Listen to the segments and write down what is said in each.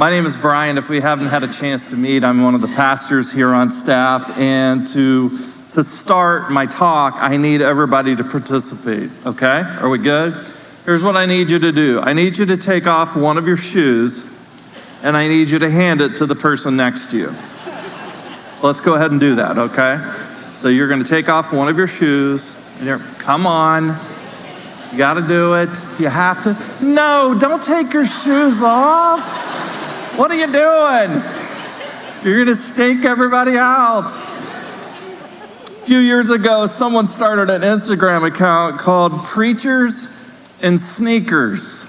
My name is Brian. If we haven't had a chance to meet, I'm one of the pastors here on staff. And to start my talk, I need everybody to participate, okay? Are we good? Here's what I need you to do. I need you to take off one of your shoes, and I need you to hand it to the person next to you. Let's go ahead and do that, okay? So you're going to take off one of your shoes. And come on. You got to do it. You have to. No, don't take your shoes off. What are you doing? You're going to stink everybody out. A few years ago, someone started an Instagram account called Preachers and Sneakers,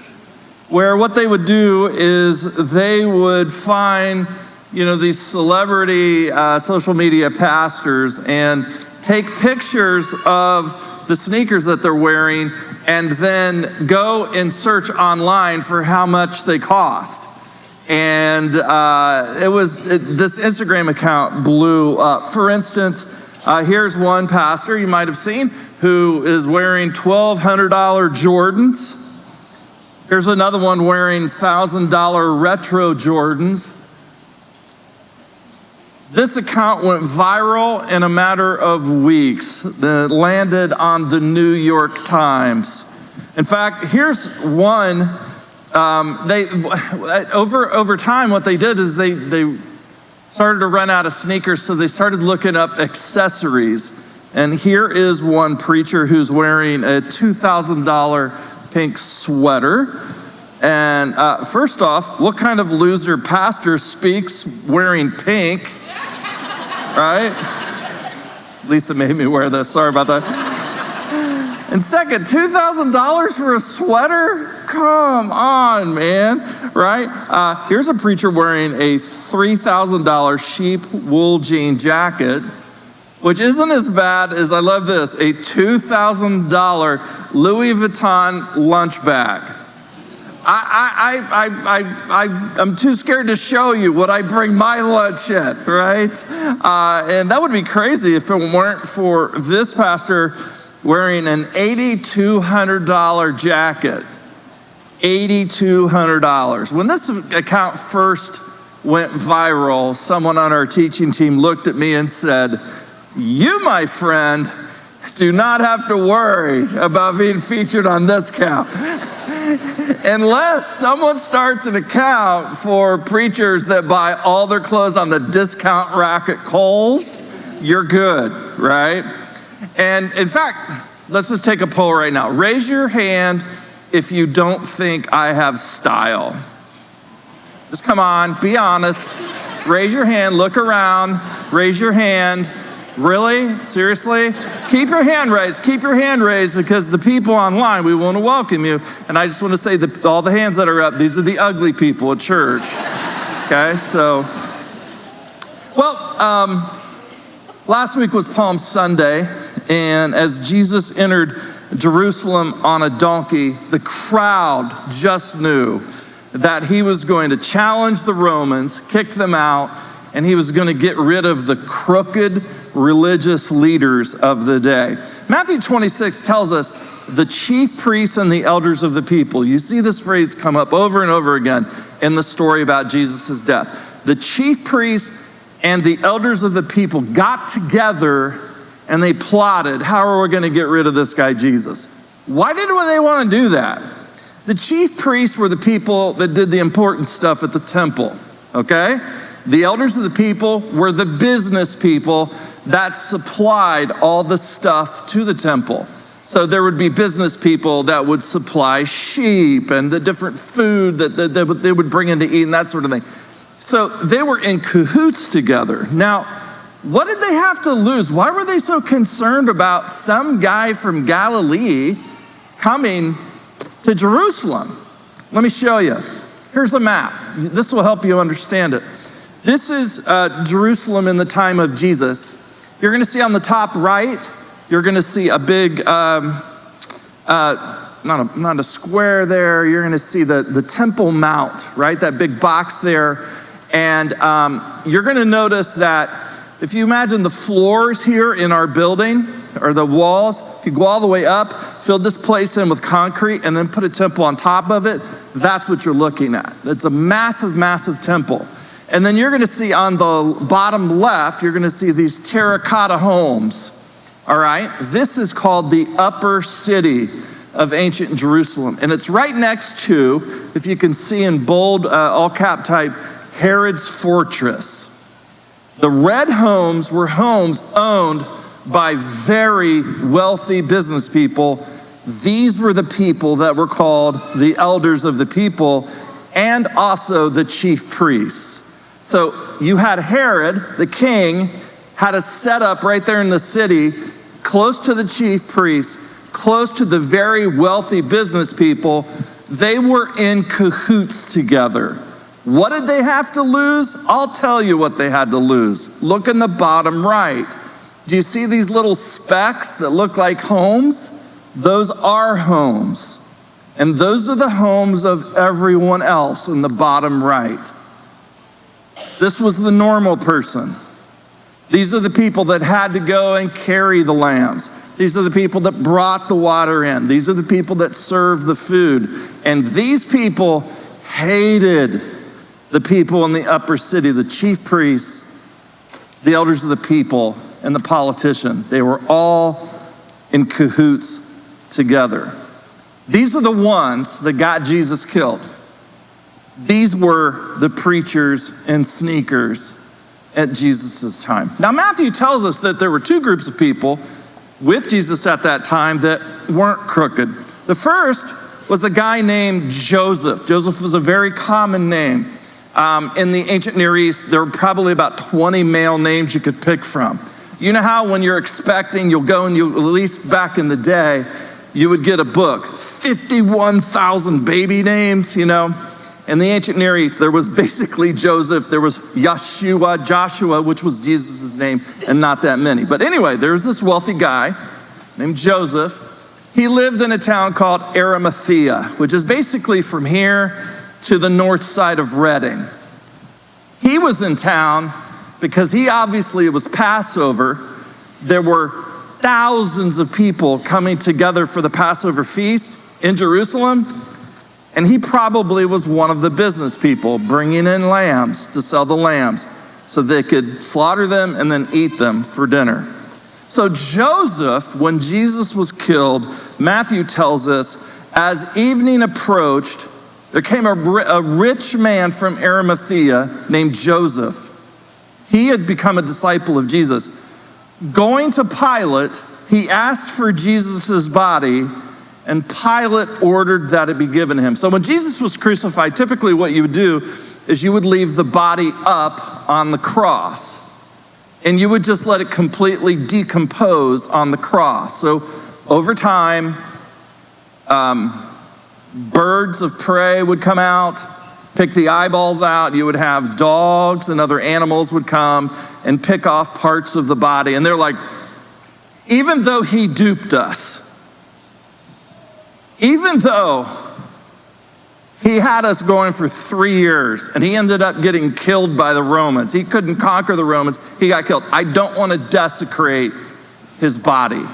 where what they would do is they would find, these celebrity social media pastors and take pictures of the sneakers that they're wearing and then go and search online for how much they cost. And this Instagram account blew up. For instance, here's one pastor you might have seen who is wearing $1,200 Jordans. Here's another one wearing $1,000 retro Jordans. This account went viral in a matter of weeks. It landed on the New York Times. In fact, here's one. Over time, what they did is they started to run out of sneakers, so they started looking up accessories. And here is one preacher who's wearing a $2,000 pink sweater. And first off, what kind of loser pastor speaks wearing pink? Right? Lisa made me wear this. Sorry about that. And second, $2,000 for a sweater? Come on, man, right? Here's a preacher wearing a $3,000 sheep wool jean jacket, which isn't as bad as, I love this, a $2,000 Louis Vuitton lunch bag. I'm too scared to show you what I bring my lunch in, right? And that would be crazy if it weren't for this pastor wearing an $8,200 jacket. $8,200. When this account first went viral, someone on our teaching team looked at me and said, "You, my friend, do not have to worry about being featured on this account." Unless someone starts an account for preachers that buy all their clothes on the discount rack at Kohl's, you're good, right? And in fact, let's just take a poll right now. Raise your hand if you don't think I have style. Just come on, be honest. Raise your hand, look around, raise your hand. Really? Seriously? Keep your hand raised because the people online, we want to welcome you. And I just want to say that all the hands that are up, these are the ugly people at church. Okay, so, last week was Palm Sunday, and as Jesus entered Jerusalem on a donkey, the crowd just knew that he was going to challenge the Romans, kick them out, and he was going to get rid of the crooked religious leaders of the day. Matthew 26 tells us the chief priests and the elders of the people. You see this phrase come up over and over again in the story about Jesus' death. The chief priests and the elders of the people got together and they plotted, how are we going to get rid of this guy Jesus? Why did they want to do that? The chief priests were the people that did the important stuff at the temple, okay? The elders of the people were the business people that supplied all the stuff to the temple. So there would be business people that would supply sheep and the different food that they would bring in to eat and that sort of thing. So they were in cahoots together. Now, what did they have to lose? Why were they so concerned about some guy from Galilee coming to Jerusalem? Let me show you. Here's a map. This will help you understand it. This is Jerusalem in the time of Jesus. You're going to see on the top right, you're going to see a big, not a square there. You're going to see the Temple Mount, right? That big box there. And you're going to notice that if you imagine the floors here in our building, or the walls, if you go all the way up, fill this place in with concrete, and then put a temple on top of it, that's what you're looking at. It's a massive, massive temple. And then you're gonna see on the bottom left, you're gonna see these terracotta homes, all right? This is called the upper city of ancient Jerusalem. And it's right next to, if you can see in bold, all cap type, Herod's fortress. The red homes were homes owned by very wealthy business people. These were the people that were called the elders of the people and also the chief priests. So you had Herod, the king, had a setup right there in the city, close to the chief priests, close to the very wealthy business people. They were in cahoots together. What did they have to lose? I'll tell you what they had to lose. Look in the bottom right. Do you see these little specks that look like homes? Those are homes. And those are the homes of everyone else in the bottom right. This was the normal person. These are the people that had to go and carry the lambs. These are the people that brought the water in. These are the people that served the food. And these people hated the people in the upper city, the chief priests, the elders of the people, and the politician. They were all in cahoots together. These are the ones that got Jesus killed. These were the preachers and sneakers at Jesus' time. Now, Matthew tells us that there were two groups of people with Jesus at that time that weren't crooked. The first was a guy named Joseph. Joseph was a very common name. In the ancient Near East, there were probably about 20 male names you could pick from. You know how when you're expecting, you'll go and at least back in the day, you would get a book, 51,000 baby names, you know. In the ancient Near East, there was basically Joseph, there was Yeshua, Joshua, which was Jesus' name, and not that many. But anyway, there was this wealthy guy named Joseph. He lived in a town called Arimathea, which is basically from here to the north side of Reading. He was in town because it was Passover. There were thousands of people coming together for the Passover feast in Jerusalem. And he probably was one of the business people bringing in lambs to sell the lambs so they could slaughter them and then eat them for dinner. So Joseph, when Jesus was killed, Matthew tells us, as evening approached, there came a rich man from Arimathea named Joseph. He had become a disciple of Jesus. Going to Pilate, he asked for Jesus' body, and Pilate ordered that it be given him. So when Jesus was crucified, typically what you would do is you would leave the body up on the cross, and you would just let it completely decompose on the cross. So over time, birds of prey would come out, pick the eyeballs out. You would have dogs and other animals would come and pick off parts of the body. And they're like, even though he duped us, even though he had us going for 3 years and he ended up getting killed by the Romans, he couldn't conquer the Romans, he got killed. I don't want to desecrate his body.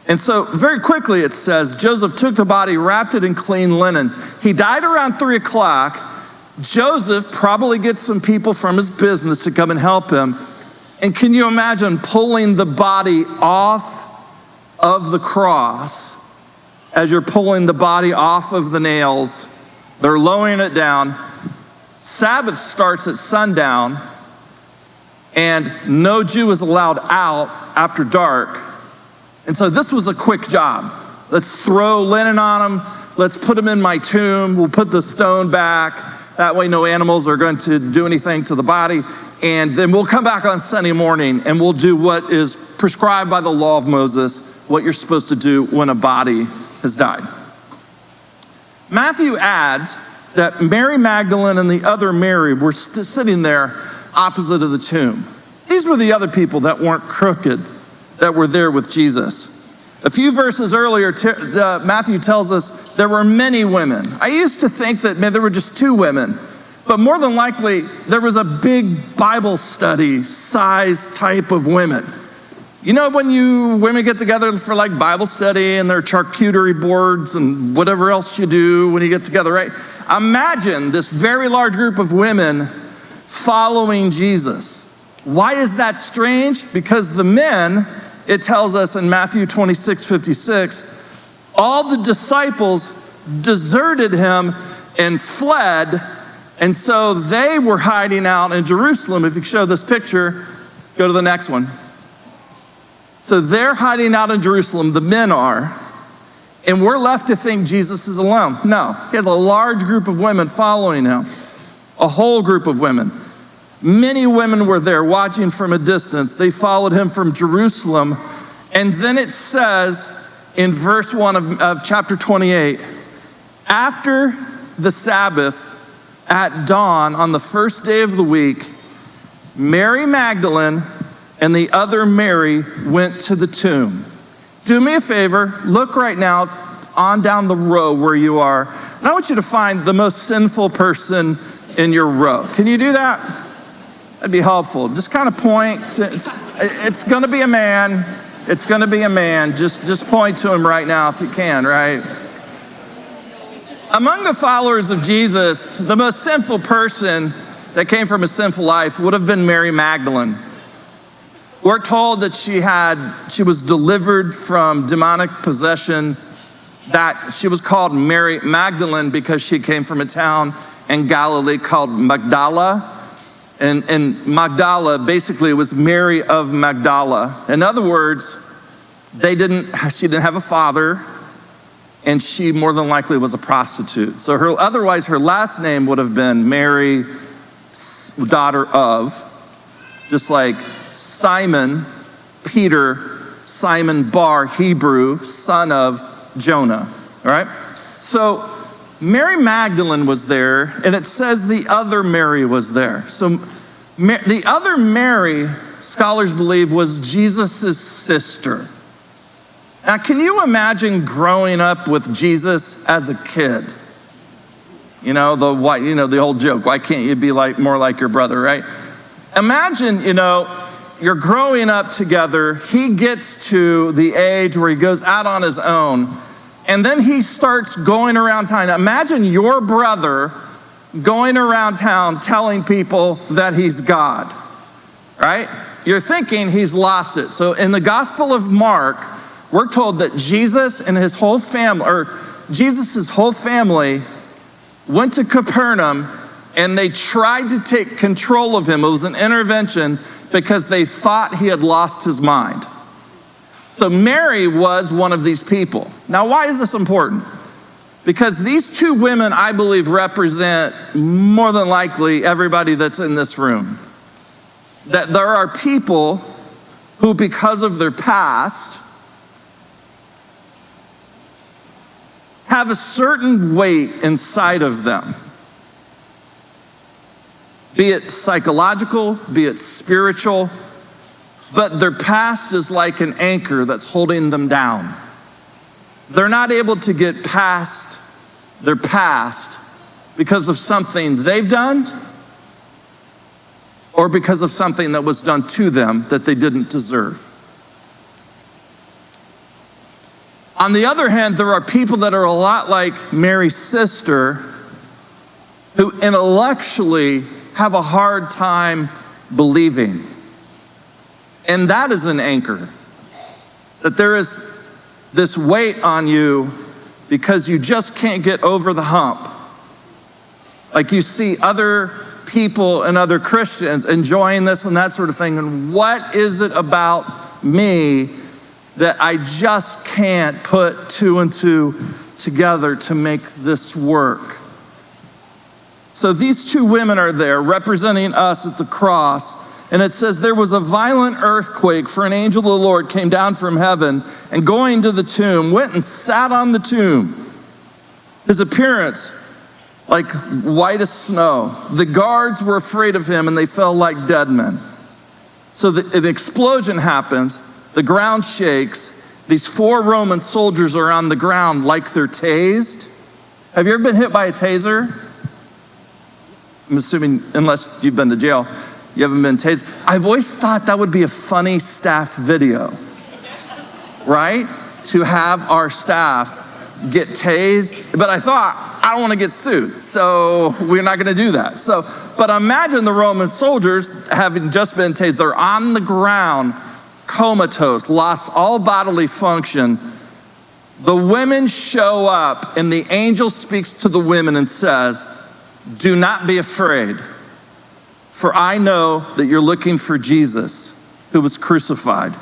And so very quickly it says, Joseph took the body, wrapped it in clean linen. He died around 3 o'clock. Joseph probably gets some people from his business to come and help him. And can you imagine pulling the body off of the cross? As you're pulling the body off of the nails, they're lowering it down. Sabbath starts at sundown, and no Jew is allowed out after dark. And so this was a quick job. Let's throw linen on him. Let's put him in my tomb. We'll put the stone back. That way no animals are going to do anything to the body. And then we'll come back on Sunday morning and we'll do what is prescribed by the law of Moses, what you're supposed to do when a body has died. Matthew adds that Mary Magdalene and the other Mary were sitting there opposite of the tomb. These were the other people that weren't crooked, that were there with Jesus. A few verses earlier, Matthew tells us there were many women. I used to think that there were just 2 women, but more than likely, there was a big Bible study size type of women. You know when you women get together for like Bible study and their charcuterie boards and whatever else you do when you get together, right? Imagine this very large group of women following Jesus. Why is that strange? Because the men, it tells us in Matthew 26:56, all the disciples deserted him and fled, and so they were hiding out in Jerusalem. If you show this picture, go to the next one. So they're hiding out in Jerusalem, the men are, and we're left to think Jesus is alone. No, he has a large group of women following him, a whole group of women. Many women were there watching from a distance. They followed him from Jerusalem. And then it says in verse 1 of chapter 28, after the Sabbath at dawn on the first day of the week, Mary Magdalene and the other Mary went to the tomb. Do me a favor, look right now on down the row where you are. And I want you to find the most sinful person in your row. Can you do that? That'd be helpful. Just kind of point. It's going to be a man. It's going to be a man. Just point to him right now if you can, right? Among the followers of Jesus, the most sinful person that came from a sinful life would have been Mary Magdalene. We're told that she was delivered from demonic possession, that she was called Mary Magdalene because she came from a town in Galilee called Magdala. And Magdala basically was Mary of Magdala. In other words, she didn't have a father, and she more than likely was a prostitute. So otherwise her last name would have been Mary, daughter of, just like Simon, Peter, Simon Bar, Hebrew, son of Jonah, all right? So Mary Magdalene was there, and it says the other Mary was there. So the other Mary, scholars believe, was Jesus' sister. Now, can you imagine growing up with Jesus as a kid? You know, the old joke, why can't you be more like your brother, right? Imagine, you're growing up together. He gets to the age where he goes out on his own, and then he starts going around town. Imagine your brother going around town telling people that he's God, right? You're thinking he's lost it. So in the Gospel of Mark, we're told that Jesus and his whole family, or Jesus' whole family, went to Capernaum, and they tried to take control of him. It was an intervention because they thought he had lost his mind. So Mary was one of these people. Now, why is this important? Because these two women, I believe, represent more than likely everybody that's in this room. That there are people who, because of their past, have a certain weight inside of them. Be it psychological, be it spiritual, but their past is like an anchor that's holding them down. They're not able to get past their past because of something they've done or because of something that was done to them that they didn't deserve. On the other hand, there are people that are a lot like Mary's sister who intellectually have a hard time believing. And that is an anchor. That there is this weight on you because you just can't get over the hump. Like you see other people and other Christians enjoying this and that sort of thing. And what is it about me that I just can't put two and two together to make this work? So these two women are there representing us at the cross. And it says, there was a violent earthquake, for an angel of the Lord came down from heaven and going to the tomb, went and sat on the tomb. His appearance like white as snow. The guards were afraid of him and they fell like dead men. So an explosion happens, the ground shakes. These 4 Roman soldiers are on the ground like they're tased. Have you ever been hit by a taser? I'm assuming, unless you've been to jail. you haven't been tased. I've always thought that would be a funny staff video, right? To have our staff get tased. But I thought, I don't want to get sued, so we're not going to do that. But imagine the Roman soldiers having just been tased. They're on the ground, comatose, lost all bodily function. The women show up, and the angel speaks to the women and says, do not be afraid, for I know that you're looking for Jesus who was crucified.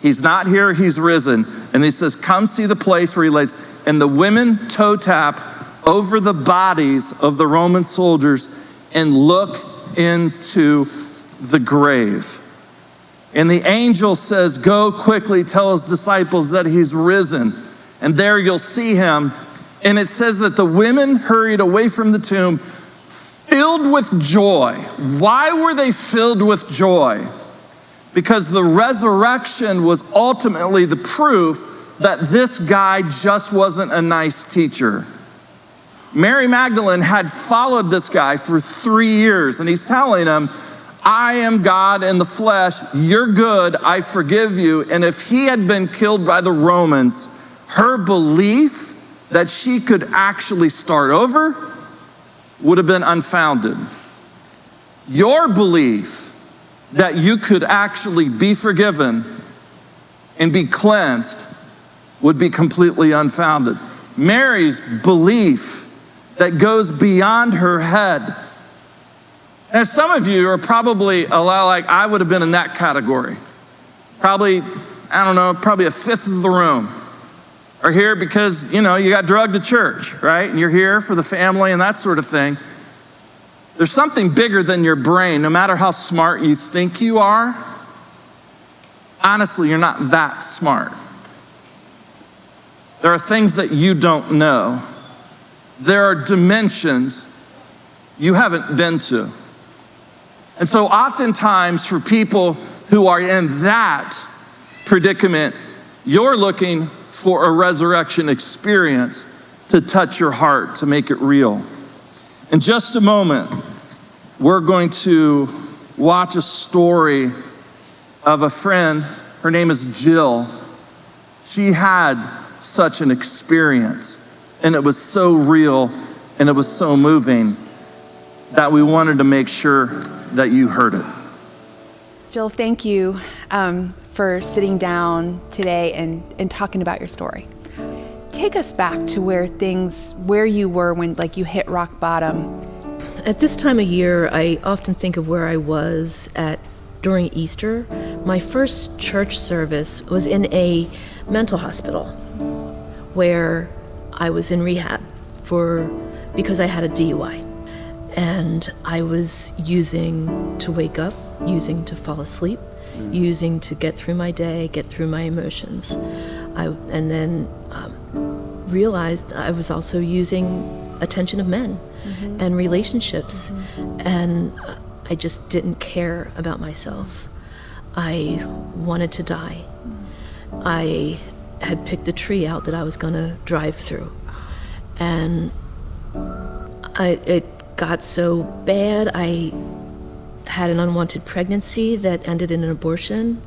He's not here, he's risen. And he says, come see the place where he lays. And the women toe tap over the bodies of the Roman soldiers and look into the grave. And the angel says, go quickly tell his disciples that he's risen. And there you'll see him. And it says that the women hurried away from the tomb filled with joy. Why were they filled with joy? Because the resurrection was ultimately the proof that this guy just wasn't a nice teacher. Mary Magdalene had followed this guy for 3 years, and he's telling him, I am God in the flesh, you're good, I forgive you. And if he had been killed by the Romans, her belief that she could actually start over would have been unfounded. Your belief that you could actually be forgiven and be cleansed would be completely unfounded. Mary's belief that goes beyond her head. And some of you are probably a lot like I would have been in that category. Probably a fifth of the room are here because, you got drugged to church, right? And you're here for the family and that sort of thing. There's something bigger than your brain. No matter how smart you think you are, honestly, you're not that smart. There are things that you don't know. There are dimensions you haven't been to. And so oftentimes for people who are in that predicament, you're looking for a resurrection experience to touch your heart, to make it real. In just a moment, we're going to watch a story of a friend. Her name is Jill. She had such an experience, and it was so real, and it was so moving that we wanted to make sure that you heard it. Jill, thank you for sitting down today and talking about your story. Take us back to where you were when you hit rock bottom. At this time of year, I often think of where I was during Easter. My first church service was in a mental hospital where I was in rehab because I had a DUI. And I was using to wake up, using to fall asleep, using to get through my day, get through my emotions. And then realized I was also using attention of men and relationships. And I just didn't care about myself. I wanted to die. I had picked a tree out that I was going to drive through. And it got so bad, I had an unwanted pregnancy that ended in an abortion.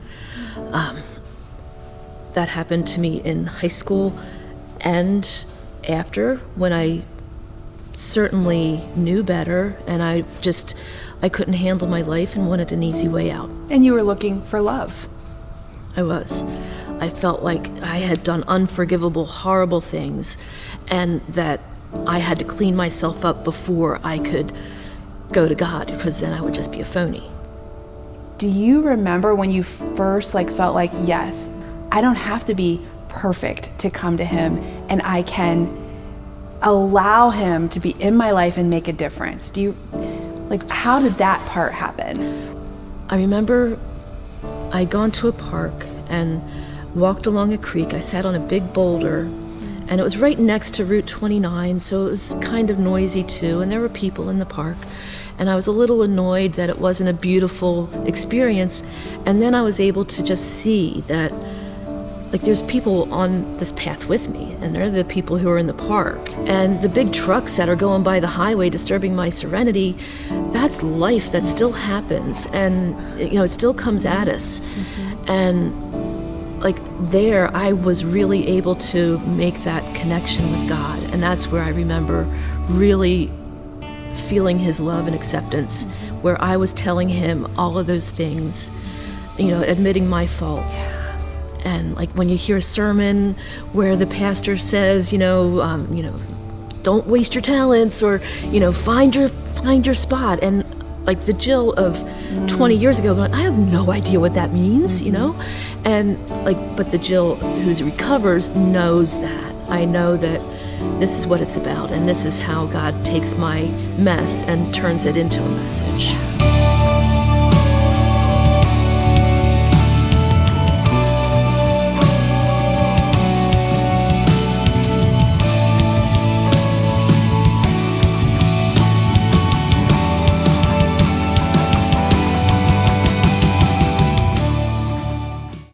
That happened to me in high school and after, when I certainly knew better, and I couldn't handle my life and wanted an easy way out. And you were looking for love. I was. I felt like I had done unforgivable, horrible things, and that I had to clean myself up before I could go to God, because then I would just be a phony. Do you remember when you first felt like, yes, I don't have to be perfect to come to him, and I can allow him to be in my life and make a difference? How did that part happen? I remember I'd gone to a park and walked along a creek. I sat on a big boulder, and it was right next to Route 29, so it was kind of noisy too, and there were people in the park. And I was a little annoyed that it wasn't a beautiful experience. And then I was able to just see that like there's people on this path with me, and they're the people who are in the park. And the big trucks that are going by the highway disturbing my serenity, that's life that still happens, and it still comes at us. And like there, I was really able to make that connection with God, and that's where I remember really feeling his love and acceptance, where I was telling him all of those things, admitting my faults. And like when you hear a sermon where the pastor says, don't waste your talents, or find your spot, and like the Jill of 20 years ago, but I have no idea what that means, and but the Jill who's recovers knows that. I know that this is what it's about, and this is how God takes my mess and turns it into a message.